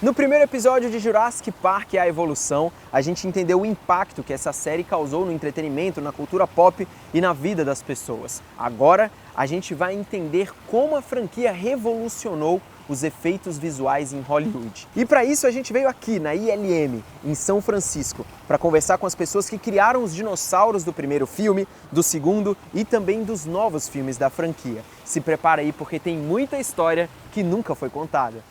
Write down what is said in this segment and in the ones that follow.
No primeiro episódio de Jurassic Park, a Evolução, a gente entendeu o impacto que essa série causou no entretenimento, na cultura pop e na vida das pessoas. Agora, a gente vai entender como a franquia revolucionou os efeitos visuais em Hollywood. E para isso a gente veio aqui na ILM, em São Francisco, para conversar com as pessoas que criaram os dinossauros do primeiro filme, do segundo e também dos novos filmes da franquia. Se prepara aí porque tem muita história que nunca foi contada.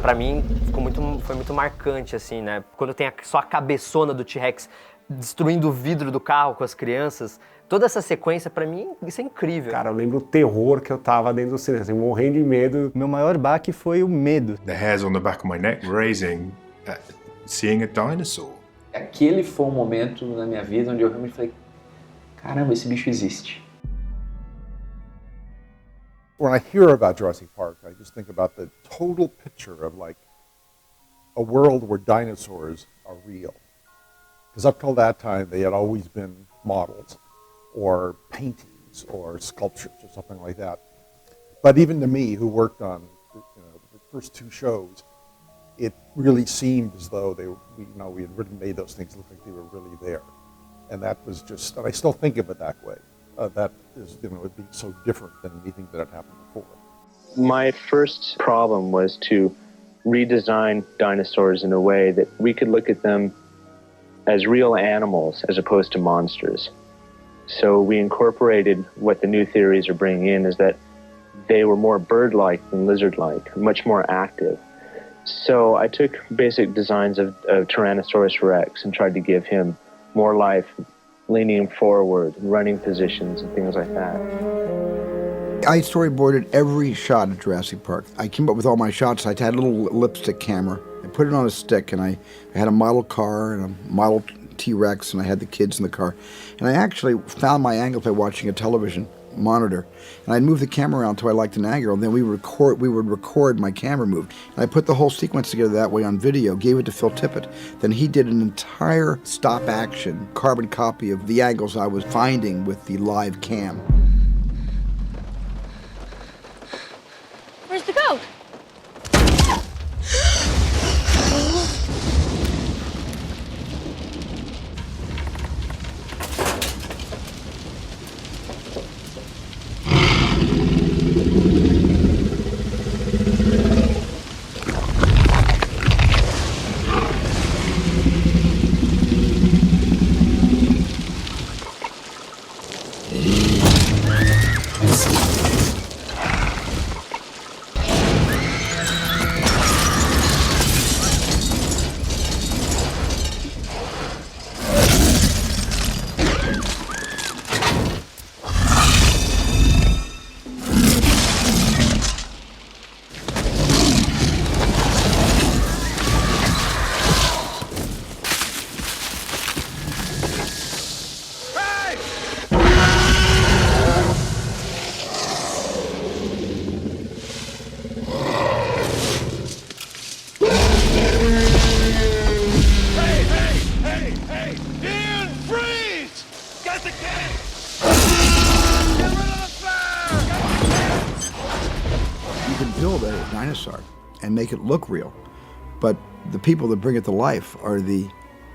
Pra mim, foi muito marcante, assim, né? Quando tem só a cabeçona do T-Rex destruindo o vidro do carro com as crianças, toda essa sequência, pra mim, isso é incrível. Cara, eu lembro o terror que eu tava dentro do cinema, assim, morrendo de medo. Meu maior baque foi o medo. The hairs on the back of my neck raising, seeing a dinosaur. Aquele foi um momento na minha vida onde eu realmente falei, caramba, esse bicho existe. When I hear about Jurassic Park, I just think about the total picture of like a world where dinosaurs are real. Because up till that time, they had always been models or paintings or sculptures or something like that. But even to me, who worked on the first two shows, it really seemed as though we had really made those things look like they were really there. And that was just, and I still think of it that way. That is, would be so different than anything that had happened before. My first problem was to redesign dinosaurs in a way that we could look at them as real animals as opposed to monsters. So we incorporated what the new theories are bringing in is that they were more bird-like than lizard-like, much more active. So I took basic designs of Tyrannosaurus Rex and tried to give him more life, leaning forward, running positions, and things like that. I storyboarded every shot of Jurassic Park. I came up with all my shots. I had a little lipstick camera. I put it on a stick, and I had a model car and a model T-Rex, and I had the kids in the car. And I actually found my angles by watching a television monitor. And I'd move the camera around until I liked an angle, and then we would record my camera move. And I put the whole sequence together that way on video, gave it to Phil Tippett. Then he did an entire stop-action carbon copy of the angles I was finding with the live cam. Where's the goat? build a dinosaur and make it look real. but the people that bring it to life are the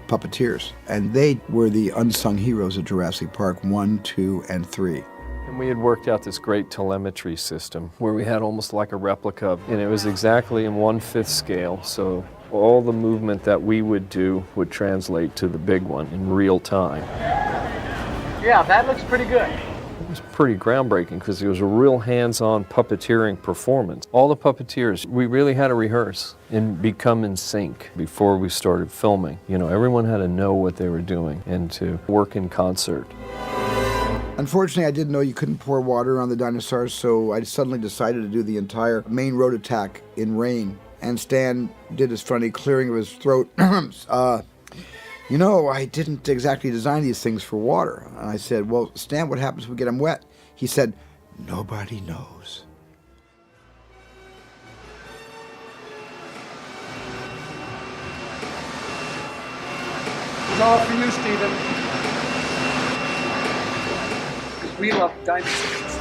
puppeteers. And they were the unsung heroes of Jurassic Park 1, 2, and 3. And we had worked out this great telemetry system where we had almost like a replica, and it was exactly in 1/5 scale, so all the movement that we would do would translate to the big one in real time. Yeah, that looks pretty good. It was pretty groundbreaking because it was a real hands-on puppeteering performance. All the puppeteers, we really had to rehearse and become in sync before we started filming. You know, everyone had to know what they were doing and to work in concert. Unfortunately, I didn't know you couldn't pour water on the dinosaurs, so I suddenly decided to do the entire main road attack in rain. And Stan did his funny clearing of his throat. You know, I didn't exactly design these things for water. And I said, well, Stan, what happens if we get them wet? He said, nobody knows. It's all for you, Stephen. Because we love dinosaurs.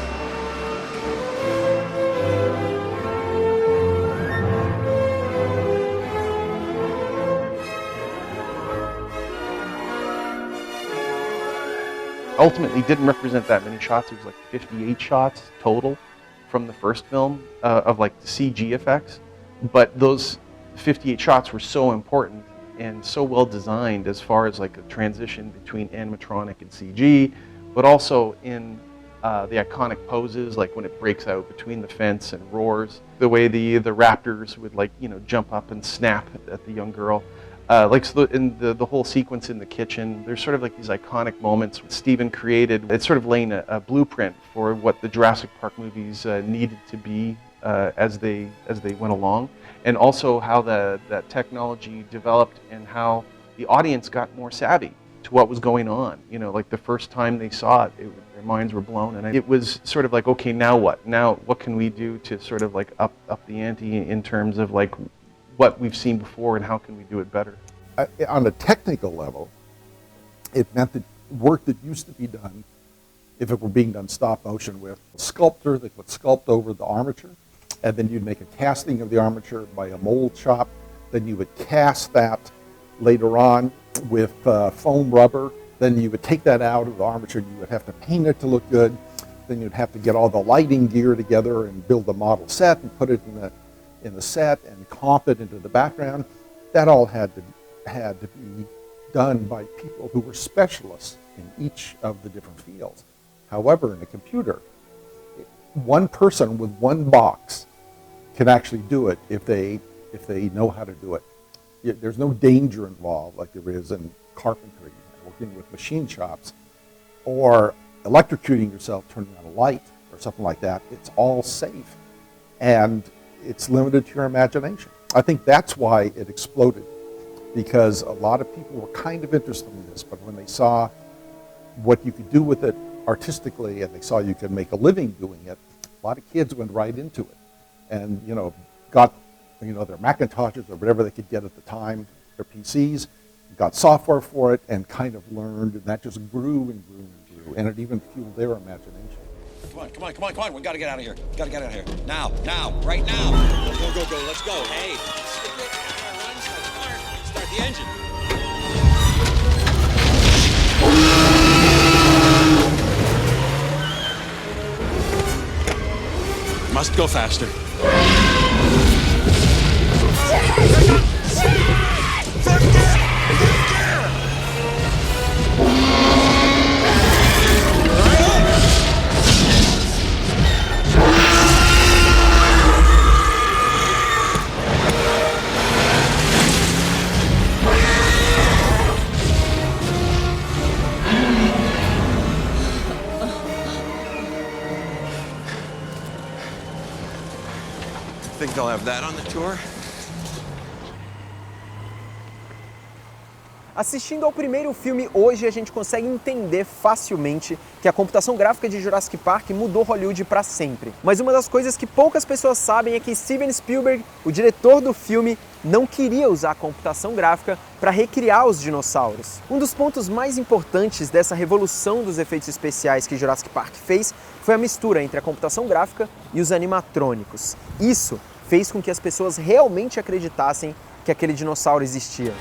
Ultimately didn't represent that many shots. It was like 58 shots total from the first film of like the CG effects. But those 58 shots were so important and so well designed as far as like a transition between animatronic and CG, but also in the iconic poses, like when it breaks out between the fence and roars, the way the raptors would like, you know, jump up and snap at the young girl. Like so in the whole sequence in the kitchen, there's sort of like these iconic moments Steven created. It's sort of laying a blueprint for what the Jurassic Park movies needed to be as they went along, and also how that technology developed and how the audience got more savvy to what was going on. You know, like the first time they saw it, their minds were blown, and it was sort of like, okay, now what? Now what can we do to sort of like up the ante in terms of like what we've seen before and how can we do it better? On a technical level, it meant that work that used to be done, if it were being done stop motion with a sculptor that would sculpt over the armature, and then you'd make a casting of the armature by a mold shop, then you would cast that later on with foam rubber, then you would take that out of the armature, you would have to paint it to look good, then you'd have to get all the lighting gear together and build the model set and put it in the set and comp it into the background. That all had to be done by people who were specialists in each of the different fields. However, in a computer, one person with one box can actually do it if they know how to do it. There's no danger involved like there is in carpentry, working with machine shops, or electrocuting yourself, turning on a light or something like that. It's all safe, and it's limited to your imagination. I think that's why it exploded, because a lot of people were kind of interested in this, but when they saw what you could do with it artistically and they saw you could make a living doing it, a lot of kids went right into it and, you know, got, you know, their Macintoshes or whatever they could get at the time, their PCs, got software for it and kind of learned, and that just grew and grew and grew, and it even fueled their imagination. Come on, we gotta get out of here. Now, right now. Go, let's go. Hey, start the engine. Must go faster. Think they'll have that on the tour? Assistindo ao primeiro filme hoje, a gente consegue entender facilmente que a computação gráfica de Jurassic Park mudou Hollywood para sempre. Mas uma das coisas que poucas pessoas sabem é que Steven Spielberg, o diretor do filme, não queria usar a computação gráfica para recriar os dinossauros. Um dos pontos mais importantes dessa revolução dos efeitos especiais que Jurassic Park fez foi a mistura entre a computação gráfica e os animatrônicos. Isso fez com que as pessoas realmente acreditassem que aquele dinossauro existia.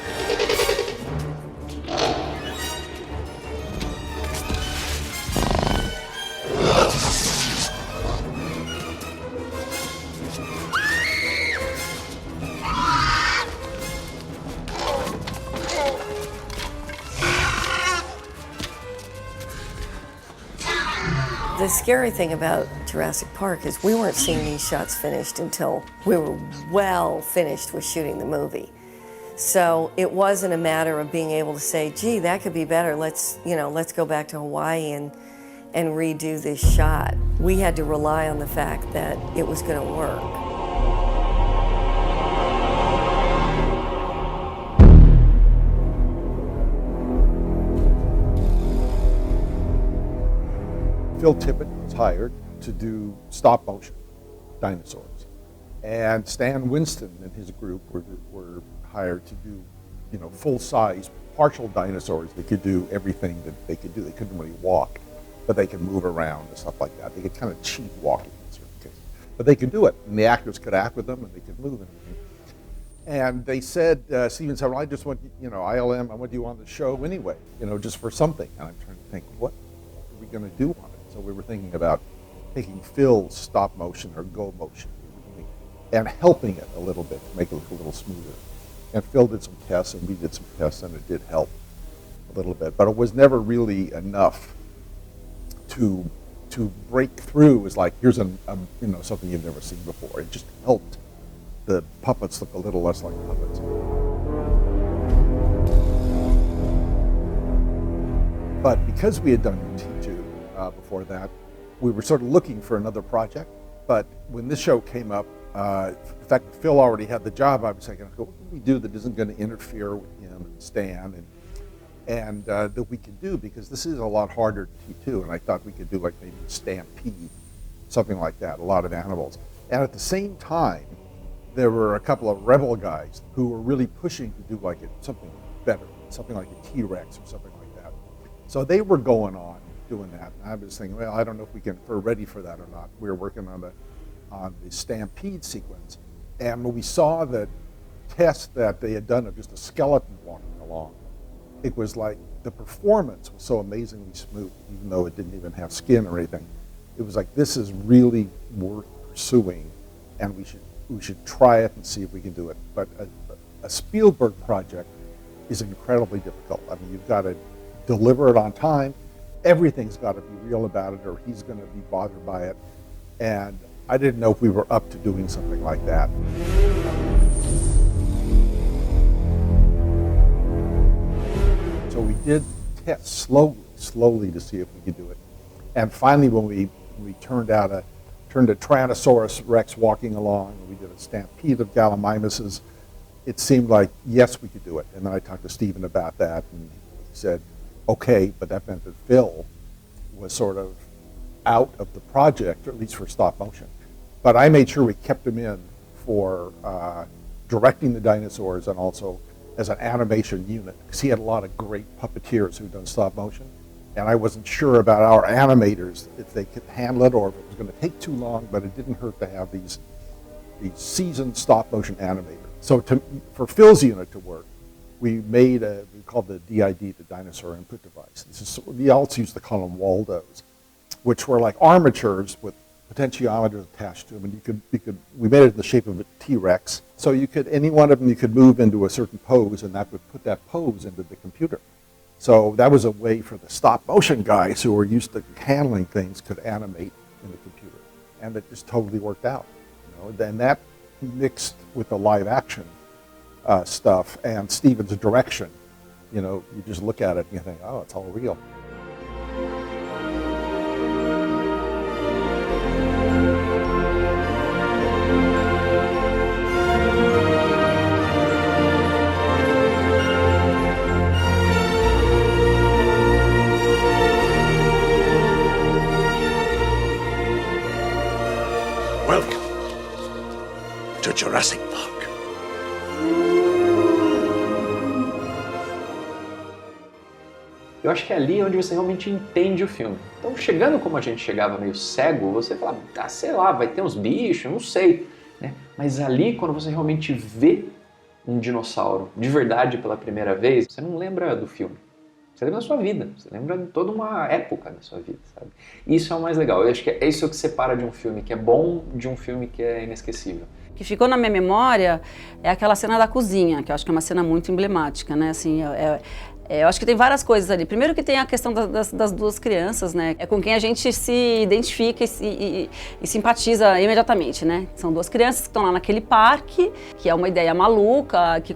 The scary thing about Jurassic Park is we weren't seeing these shots finished until we were well finished with shooting the movie. So it wasn't a matter of being able to say, gee, that could be better. Let's go back to Hawaii and redo this shot. We had to rely on the fact that it was going to work. Phil Tippett was hired to do stop motion dinosaurs, and Stan Winston and his group were hired to do, full size partial dinosaurs that could do everything that they could do. They couldn't really walk, but they could move around and stuff like that. They could kind of cheat walking in certain cases, but they could do it, and the actors could act with them, and they could move and everything. And they said, Steven said, well, I just want, ILM, I want you on the show anyway, just for something. And I'm trying to think, what are we going to do on it? So we were thinking about taking Phil's stop motion or go motion and helping it a little bit to make it look a little smoother. And Phil did some tests and we did some tests and it did help a little bit. But it was never really enough to break through as like, here's something you've never seen before. It just helped the puppets look a little less like puppets. But because we had done T2 before that, we were sort of looking for another project. But when this show came up, in fact, Phil already had the job. I was thinking, what can we do that isn't going to interfere with him and Stan and that we could do, because this is a lot harder than T2. And I thought we could do like maybe a Stampede, something like that, a lot of animals. And at the same time, there were a couple of rebel guys who were really pushing to do like something better, something like a T-Rex or something like that. So they were going on doing that. And I was thinking, well, I don't know if we're ready for that or not. We were working on the Stampede sequence. And when we saw the test that they had done of just a skeleton walking along, it was like the performance was so amazingly smooth, even though it didn't even have skin or anything. It was like, this is really worth pursuing, and we should try it and see if we can do it. But a Spielberg project is incredibly difficult. I mean, you've got to deliver it on time. Everything's got to be real about it, or he's going to be bothered by it. And I didn't know if we were up to doing something like that. So we did test slowly to see if we could do it. And finally, when we turned a Tyrannosaurus Rex walking along, and we did a stampede of Gallimimuses, it seemed like, yes, we could do it. And then I talked to Steven about that, and he said, okay, but that meant that Phil was sort of out of the project, or at least for stop motion. But I made sure we kept him in for directing the dinosaurs and also as an animation unit, because he had a lot of great puppeteers who'd done stop motion. And I wasn't sure about our animators, if they could handle it or if it was going to take too long, but it didn't hurt to have these seasoned stop motion animators. So for Phil's unit to work, we made we called the DID, the dinosaur input device. We also used to call them Waldos, which were like armatures with potentiometers attached to them, and we made it in the shape of a T-Rex. So any one of them you could move into a certain pose, and that would put that pose into the computer. So that was a way for the stop motion guys who were used to handling things could animate in the computer, and it just totally worked out. Then that mixed with the live action stuff and Steven's direction, you just look at it and you think, oh, it's all real. Welcome to Jurassic Park. Eu acho que é ali onde você realmente entende o filme. Então, chegando como a gente chegava meio cego, você fala, sei lá, vai ter uns bichos, não sei. Né? Mas ali, quando você realmente vê um dinossauro de verdade pela primeira vez, você não lembra do filme. Você lembra da sua vida, você lembra de toda uma época da sua vida, sabe? Isso é o mais legal. Eu acho que é isso que separa de um filme que é bom de um filme que é inesquecível. O que ficou na minha memória é aquela cena da cozinha, que eu acho que é uma cena muito emblemática, né? Assim, eu acho que tem várias coisas ali. Primeiro que tem a questão das duas crianças, né? É com quem a gente se identifica e simpatiza imediatamente, né? São duas crianças que estão lá naquele parque, que é uma ideia maluca, que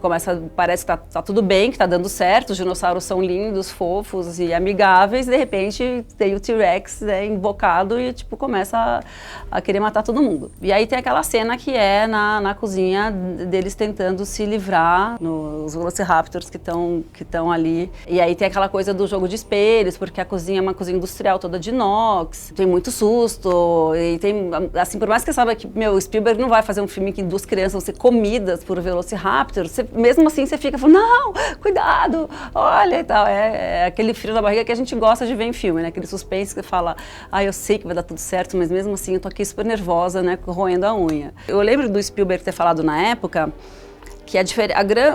parece que tá tudo bem, que tá dando certo, os dinossauros são lindos, fofos e amigáveis, e de repente tem o T-Rex, né, invocado e tipo começa a querer matar todo mundo. E aí tem aquela cena que é na cozinha deles tentando se livrar, nos Velociraptors que estão ali. E aí tem aquela coisa do jogo de espelhos, porque a cozinha é uma cozinha industrial toda de inox, tem muito susto, e tem, assim, por mais que você saiba que, Spielberg não vai fazer um filme que duas crianças vão ser comidas por Velociraptor, mesmo assim você fica falando, não, cuidado, olha e tal. É aquele frio na barriga que a gente gosta de ver em filme, né? Aquele suspense que fala, eu sei que vai dar tudo certo, mas mesmo assim eu tô aqui super nervosa, né, roendo a unha. Eu lembro do Spielberg ter falado na época que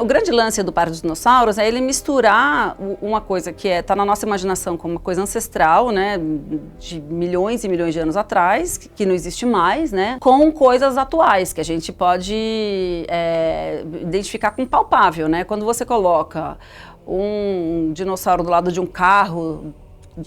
o grande lance do Parque dos Dinossauros é ele misturar uma coisa que tá na nossa imaginação como uma coisa ancestral, né, de milhões e milhões de anos atrás, que não existe mais, né, com coisas atuais, que a gente pode identificar com palpável, né. Quando você coloca um dinossauro do lado de um carro,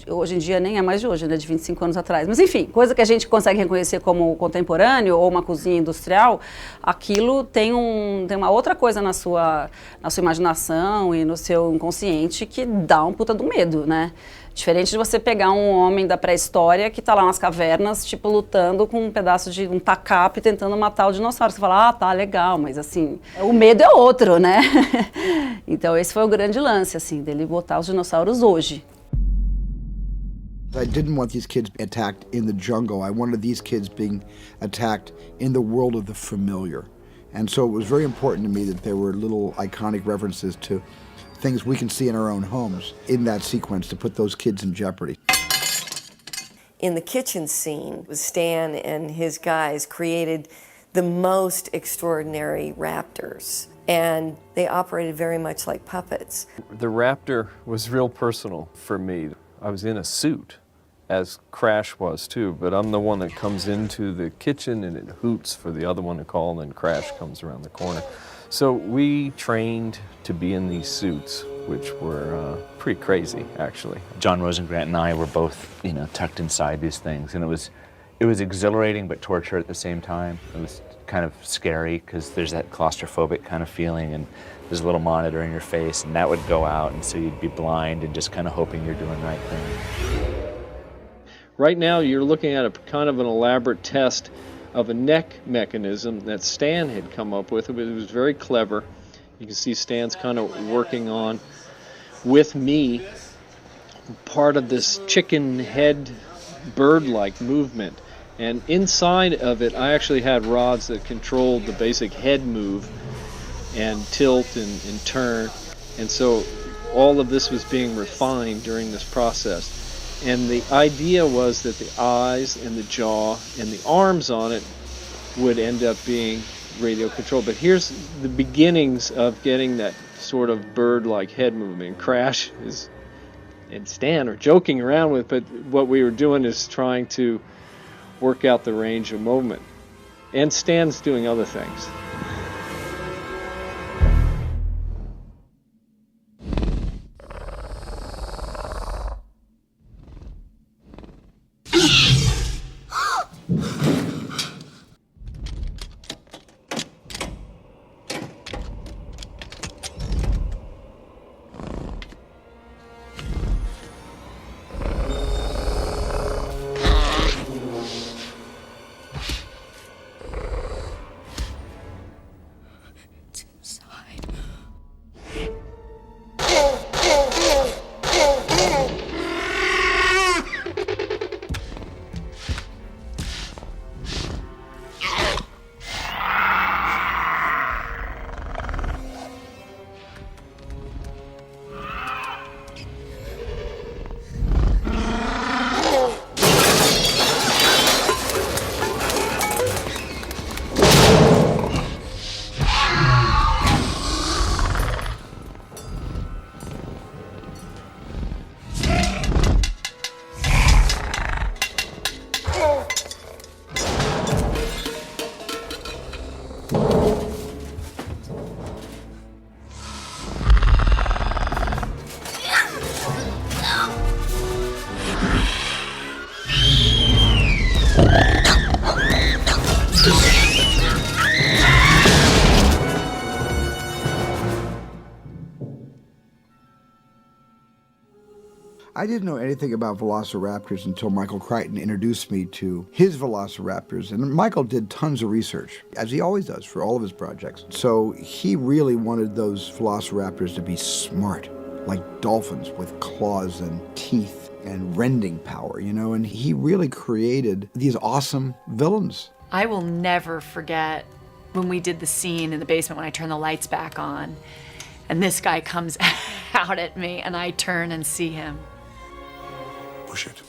hoje em dia nem é mais de hoje, né, de 25 anos atrás. Mas enfim, coisa que a gente consegue reconhecer como contemporâneo ou uma cozinha industrial, aquilo tem uma outra coisa na sua imaginação e no seu inconsciente que dá um puta do medo, né? Diferente de você pegar um homem da pré-história que tá lá nas cavernas, tipo, lutando com um pedaço de um tacape tentando matar o dinossauro. Você fala, tá, legal, mas assim, o medo é outro, né? Então esse foi o grande lance, assim, dele botar os dinossauros hoje. I didn't want these kids attacked in the jungle. I wanted these kids being attacked in the world of the familiar. And so it was very important to me that there were little iconic references to things we can see in our own homes in that sequence to put those kids in jeopardy. In the kitchen scene, Stan and his guys created the most extraordinary raptors. And they operated very much like puppets. The raptor was real personal for me. I was in a suit, as Crash was too, but I'm the one that comes into the kitchen and it hoots for the other one to call, and then Crash comes around the corner. So we trained to be in these suits, which were pretty crazy, actually. John Rosengrant and I were both, tucked inside these things, and it was exhilarating but torture at the same time. It was kind of scary because there's that claustrophobic kind of feeling, and there's a little monitor in your face, and that would go out, and so you'd be blind and just kind of hoping you're doing the right thing. Right now, you're looking at a kind of an elaborate test of a neck mechanism that Stan had come up with. It was very clever. You can see Stan's kind of working on, with me, part of this chicken head bird-like movement. And inside of it, I actually had rods that controlled the basic head move and tilt and turn. And so all of this was being refined during this process. And the idea was that the eyes and the jaw and the arms on it would end up being radio controlled. But here's the beginnings of getting that sort of bird-like head movement. Crash and Stan are joking around with, but what we were doing is trying to work out the range of movement. And Stan's doing other things. I didn't know anything about velociraptors until Michael Crichton introduced me to his velociraptors. And Michael did tons of research, as he always does for all of his projects. So he really wanted those velociraptors to be smart, like dolphins with claws and teeth and rending power, you know, and he really created these awesome villains. I will never forget when we did the scene in the basement when I turned the lights back on, and this guy comes out at me, and I turn and see him. Push it.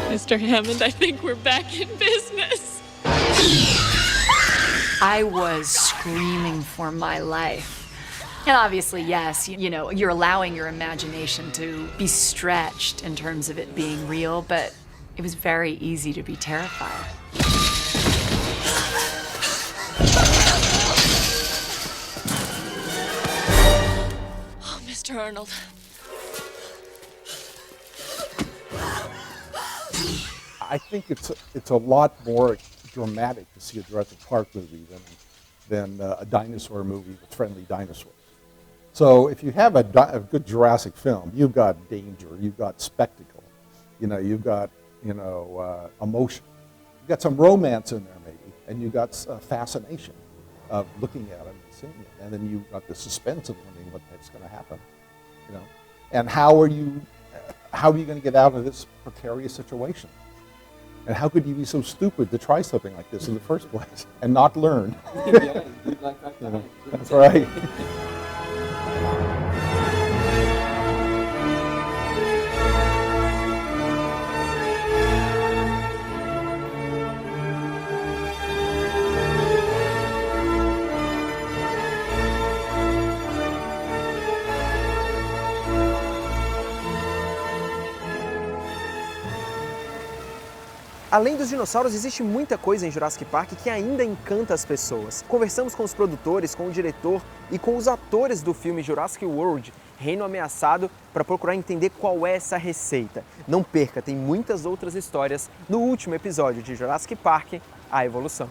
Mr. Hammond, I think we're back in business. I was screaming for my life. And obviously, yes, you know, you're allowing your imagination to be stretched in terms of it being real, but it was very easy to be terrified. Oh, Mr. Arnold. I think it's a lot more dramatic to see a Jurassic Park movie than a dinosaur movie with friendly dinosaurs. So if you have a good Jurassic film, you've got danger, you've got spectacle, you know, you've got, you know, emotion. You've got some romance in there maybe, and you've got fascination of looking at it and seeing it. And then you've got the suspense of wondering what the heck's going to happen, you know. And how are you going to get out of this precarious situation? And how could you be so stupid to try something like this in the first place and not learn? Yeah, like that You know, that's right. Além dos dinossauros, existe muita coisa em Jurassic Park que ainda encanta as pessoas. Conversamos com os produtores, com o diretor e com os atores do filme Jurassic World, Reino Ameaçado, para procurar entender qual é essa receita. Não perca, tem muitas outras histórias no último episódio de Jurassic Park, A Evolução.